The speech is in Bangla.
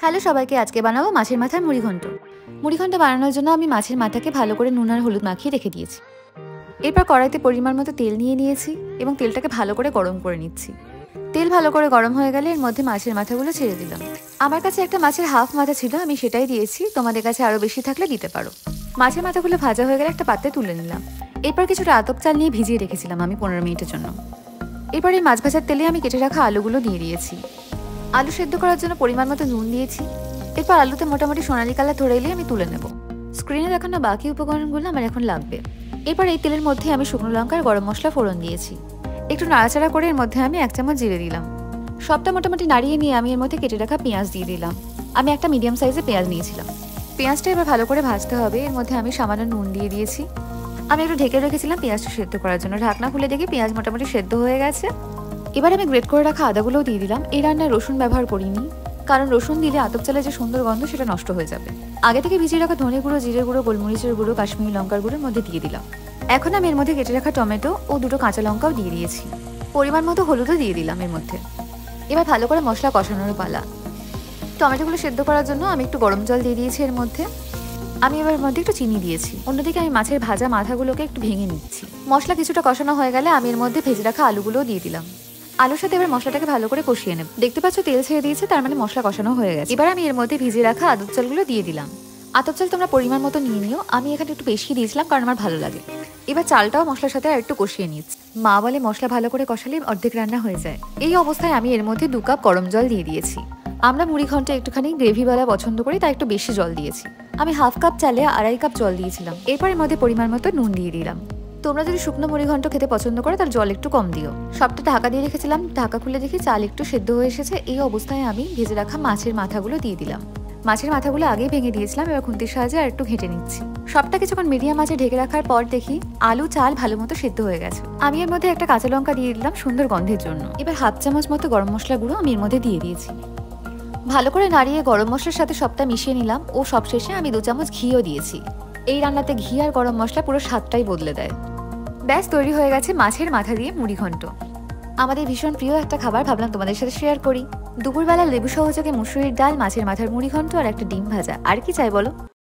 হ্যালো সবাইকে, আজকে বানাবো মাছের মাথার মুড়িঘণ্ট। মুড়িঘণ্ট বানানোর জন্য আমি মাছের মাথাকে ভালো করে নুন আর হলুদ মাখিয়ে রেখে দিয়েছি। এরপর কড়াইতে পরিমাণ মতো তেল নিয়ে নিয়েছি এবং তেলটাকে ভালো করে গরম করে নিচ্ছি। তেল ভালো করে গরম হয়ে গেলে এর মধ্যে মাছের মাথাগুলো ছেড়ে দিলাম। আমার কাছে একটা মাছের হাফ মাথা ছিল, আমি সেটাই দিয়েছি, তোমাদের কাছে আরও বেশি থাকলে দিতে পারো। মাছের মাথাগুলো ভাজা হয়ে গেলে একটা পাত্রে তুলে নিলাম। এরপর কিছুটা আতপ চাল নিয়ে ভিজিয়ে রেখেছিলাম আমি 15 মিনিটের জন্য। এরপর এই মাছ ভাজার তেলে আমি কেটে রাখা আলুগুলো দিয়ে দিয়েছি। আলু সেদ্ধ করার জন্য পরিমাণ মতো নুন দিয়েছি। এরপর আলুতে মোটামুটি সোনালি কালার ধরে এলে আমি তুলে নেব। স্ক্রিনে দেখানো বাকি উপকরণগুলো আমার এখন লাগবে। এরপর এই তেলের মধ্যে আমি শুকনো লঙ্কা আর গরম মশলা ফোড়ন দিয়েছি। একটু নাড়াচাড়া করে এর মধ্যে আমি 1 চামচ জিরে দিলাম। সবটা মোটামুটি নাড়িয়ে নিয়ে আমি এর মধ্যে কেটে রাখা পেঁয়াজ দিয়ে দিলাম। আমি একটা মিডিয়াম সাইজে পেঁয়াজ নিয়েছিলাম। পেঁয়াজটা এবার ভালো করে ভাজতে হবে। এর মধ্যে আমি সামান্য নুন দিয়ে দিয়েছি। আমি একটু ঢেকে রেখেছিলাম পেঁয়াজটা সেদ্ধ করার জন্য। ঢাকনা খুলে দেখি পেঁয়াজ মোটামুটি সেদ্ধ হয়ে গেছে। এবার আমি গ্রেট করে রাখা আদাগুলোও দিয়ে দিলাম। এই রান্নায় রসুন ব্যবহার করিনি, কারণ রসুন দিলে আতপ চালের যে সুন্দর গন্ধ সেটা নষ্ট হয়ে যাবে। আগে থেকে ভিজিয়ে রাখা ধনে গুঁড়ো, জিরে গুঁড়ো, গোলমরিচের গুঁড়ো, কাশ্মীরি লঙ্কার গুঁড়োর মধ্যে দিয়ে দিলাম। এখন আমি এর মধ্যে কেটে রাখা টমেটো ও 2টো কাঁচা লঙ্কাও দিয়ে দিয়েছি। পরিমাণ মতো হলুদও দিয়ে দিলাম এর মধ্যে। এবার ভালো করে মশলা কষানোর পালা। টমেটোগুলো সেদ্ধ করার জন্য আমি একটু গরম জল দিয়ে দিয়েছি এর মধ্যে। আমি এবার এর মধ্যে একটু চিনি দিয়েছি। অন্যদিকে আমি মাছের ভাজা মাথাগুলোকে একটু ভেঙে নিচ্ছি। মশলা কিছুটা কষানো হয়ে গেলে আমি এর মধ্যে ভেজে রাখা আলুগুলোও দিয়ে দিলাম। আলুর সাথে এবার মশলাটাকে ভালো করে কষিয়ে নেব। দেখতে পাচ্ছ তেল ছেড়ে দিয়েছে, তার মানে মশলা কষানো হয়ে গেছে। এবার আমি এর মধ্যে ভিজিয়ে রাখা আতপ চালগুলো দিয়ে দিলাম। আতপ চাল তোমরা পরিমাণ মতো নিয়ে নিও, আমি এখানে একটু বেশি দিয়েছিলাম কারণ আমার ভালো লাগে। এবার চালটাও মশলার সাথে আর একটু কষিয়ে নিচ্ছি। মা বলে মশলা ভালো করে কষালে অর্ধেক রান্না হয়ে যায়। এই অবস্থায় আমি এর মধ্যে 2 কাপ গরম জল দিয়ে দিয়েছি। আমরা মুড়িঘণ্টে একটুখানি গ্রেভিওয়ালা পছন্দ করি, তাই একটু বেশি জল দিয়েছি। আমি হাফ কাপ চালে 2.5 কাপ জল দিয়েছিলাম। এরপর এর মধ্যে পরিমাণ মতো নুন দিয়ে দিলাম। তোমরা যদি শুকনো মুড়িঘণ্ট খেতে পছন্দ করো তার জল একটু কম দিও। সবটা ঢাকা দিয়ে রেখেছিলাম। ঢাকা খুলে দেখি চাল একটু সেদ্ধ হয়ে এসেছে। এই অবস্থায় আমি ভেজে রাখা মাছের মাথাগুলো দিয়ে দিলাম। মাছের মাথাগুলো আগেই ভেঙে দিয়েছিলাম, এবার খুন্তির সাহায্যে আর একটু ঘেঁটে নিচ্ছি। সবটা কিছুক্ষণ মিডিয়াম আঁচে ঢেকে রাখার পর দেখি আলু চাল ভালো মতো সেদ্ধ হয়ে গেছে। আমি এর মধ্যে একটা কাঁচা লঙ্কা দিয়ে দিলাম সুন্দর গন্ধের জন্য। এবার হাফ চামচ মতো গরম মশলা গুঁড়ো আমি এর মধ্যে দিয়ে দিয়েছি। ভালো করে নাড়িয়ে গরম মশলার সাথে সবটা মিশিয়ে নিলাম ও সবশেষে আমি 2 চামচ ঘিও দিয়েছি। এই রান্নাতে ঘি আর গরম মশলা পুরো স্বাদটাই বদলে দেয়। ব্যাস, তৈরি হয়ে গেছে মাছের মাথা দিয়ে মুড়িঘণ্ট। আমাদের ভীষণ প্রিয় একটা খাবার, ভাবলাম তোমাদের সাথে শেয়ার করি। দুপুরবেলা লেবু সহযোগে মুসুরির ডাল, মাছের মাথার মুড়িঘণ্ট আর একটা ডিম ভাজা, আর কি চাই বলো।